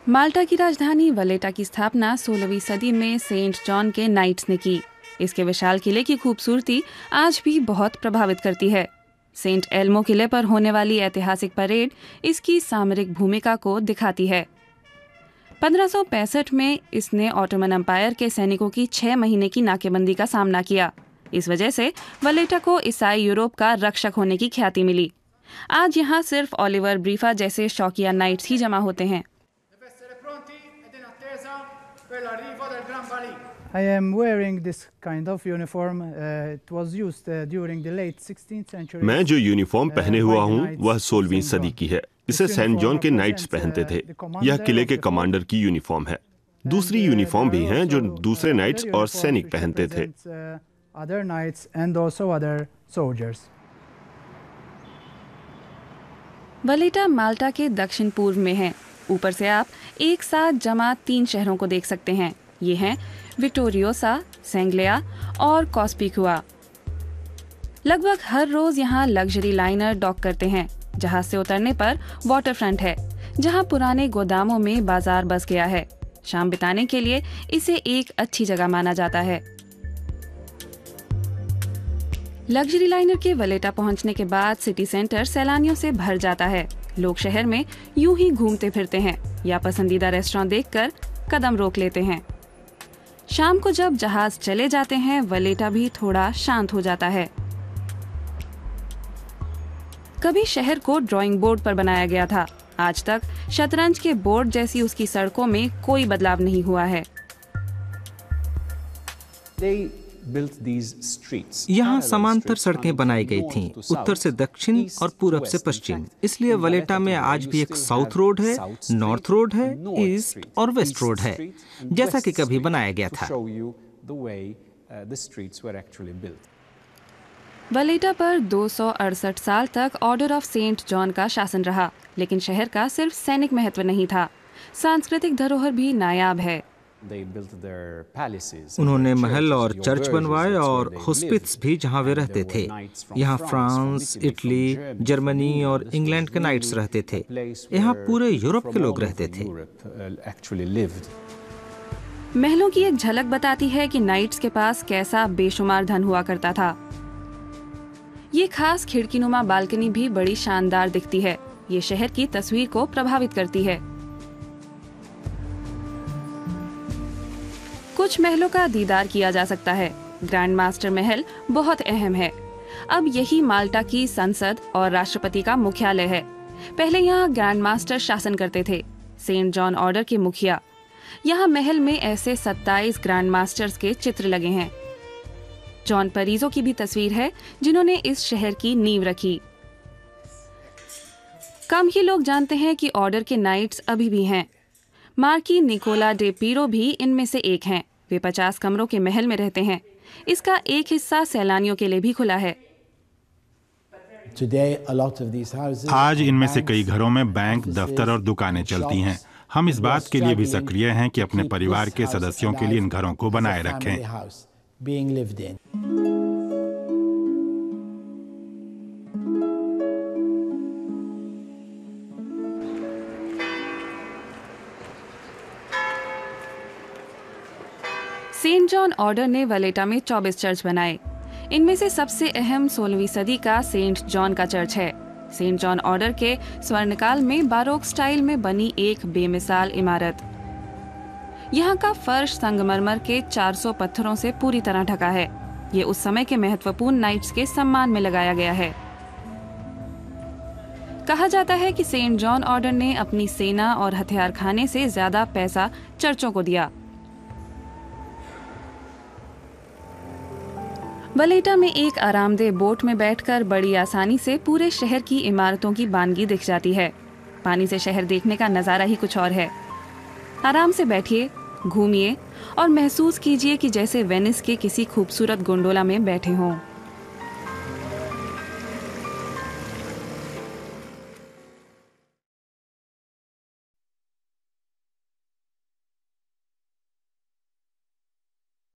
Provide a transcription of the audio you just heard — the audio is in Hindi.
माल्टा की राजधानी वलेटा की स्थापना 16वीं सदी में सेंट जॉन के नाइट्स ने की। इसके विशाल किले की खूबसूरती आज भी बहुत प्रभावित करती है। सेंट एल्मो किले पर होने वाली ऐतिहासिक परेड इसकी सामरिक भूमिका को दिखाती है। 1565 में इसने ऑटोमन एम्पायर के सैनिकों की 6 महीने की नाकेबंदी का सामना किया। इस वजह से वलेटा को ईसाई यूरोप का रक्षक होने की ख्याति मिली। आज यहाँ सिर्फ ओलिवर ब्रीफा जैसे शौकिया नाइट्स ही जमा होते हैं। I am wearing this kind of uniform. It was used during the late 16th century. मैं जो यूनिफॉर्म पहने हुआ हूँ वह 16वीं सदी की है। इसे सेंट जॉन के नाइट्स पहनते थे। यह किले के कमांडर की यूनिफॉर्म है। दूसरी यूनिफॉर्म भी हैं जो दूसरे नाइट्स और सैनिक पहनते थे। Other knights and also other soldiers. वलेटा माल्टा के दक्षिण पूर्व में है। ऊपर से आप एक साथ जमा 3 शहरों को देख सकते हैं। ये हैं विक्टोरियोसा, सेंग्लिया और कॉस्पिकुआ। लगभग हर रोज यहाँ लग्जरी लाइनर डॉक करते हैं। जहाज से उतरने पर वाटर फ्रंट है, जहाँ पुराने गोदामों में बाजार बस गया है। शाम बिताने के लिए इसे एक अच्छी जगह माना जाता है। लग्जरी लाइनर के वलेटा पहुंचने के बाद सिटी सेंटर सैलानियों से भर जाता है। लोग शहर में यूं ही घूमते फिरते हैं या पसंदीदा रेस्टोरेंट देखकर कदम रोक लेते हैं। शाम को जब जहाज चले जाते हैं, वलेटा भी थोड़ा शांत हो जाता है। कभी शहर को ड्राइंग बोर्ड पर बनाया गया था। आज तक शतरंज के बोर्ड जैसी उसकी सड़कों में कोई बदलाव नहीं हुआ है। यहाँ समांतर सड़कें बनाई गई थीं, उत्तर से दक्षिण और पूरब से पश्चिम। इसलिए वलेटा में आज भी एक साउथ रोड है, नॉर्थ रोड है, ईस्ट और वेस्ट रोड है, जैसा कि कभी बनाया गया था। वलेटा पर 268 साल तक ऑर्डर ऑफ सेंट जॉन का शासन रहा, लेकिन शहर का सिर्फ सैनिक महत्व नहीं था, सांस्कृतिक धरोहर भी नायाब है। उन्होंने महल और चर्च बनवाए और हॉस्पिटल्स भी जहां वे रहते थे। यहाँ फ्रांस, इटली, जर्मनी और इंग्लैंड के नाइट्स रहते थे। यहाँ पूरे यूरोप के लोग रहते थे। महलों की एक झलक बताती है कि नाइट्स के पास कैसा बेशुमार धन हुआ करता था। ये खास खिड़कीनुमा बालकनी भी बड़ी शानदार दिखती है। ये शहर की तस्वीर को प्रभावित करती है। कुछ महलों का दीदार किया जा सकता है। ग्रैंड मास्टर महल बहुत अहम है। अब यही माल्टा की संसद और राष्ट्रपति का मुख्यालय है। पहले यहाँ ग्रैंड मास्टर शासन करते थे, सेंट जॉन ऑर्डर के मुखिया। यहाँ महल में ऐसे 27 ग्रैंड मास्टर्स के चित्र लगे हैं। जॉन परीजो की भी तस्वीर है, जिन्होंने इस शहर की नींव रखी। कम ही लोग जानते हैं कि ऑर्डर के नाइट्स अभी भी हैं। मार्की निकोला डे पीरो भी इनमें से एक हैं। वे 50 कमरों के महल में रहते हैं। इसका एक हिस्सा सैलानियों के लिए भी खुला है। आज इनमें से कई घरों में बैंक, दफ्तर और दुकानें चलती हैं। हम इस बात के लिए भी सक्रिय हैं कि अपने परिवार के सदस्यों के लिए इन घरों को बनाए रखें। सेंट जॉन ऑर्डर ने वलेटा में 24 चर्च बनाए। इनमें से सबसे अहम 16वीं सदी का सेंट जॉन का चर्च है। सेंट जॉन ऑर्डर के स्वर्णकाल में बारोक स्टाइल में बनी एक बेमिसाल इमारत। यहाँ का फर्श संगमरमर के 400 पत्थरों से पूरी तरह ढका है। ये उस समय के महत्वपूर्ण नाइट्स के सम्मान में लगाया गया है। कहा जाता है कि सेंट जॉन ऑर्डर ने अपनी सेना और हथियार खाने से ज्यादा पैसा चर्चों को दिया। वलेटा में एक आरामदेह बोट में बैठकर बड़ी आसानी से पूरे शहर की इमारतों की बानगी दिख जाती है। पानी से शहर देखने का नजारा ही कुछ और है। आराम से बैठिए, घूमिए और महसूस कीजिए कि जैसे वेनिस के किसी खूबसूरत गोंडोला में बैठे हों।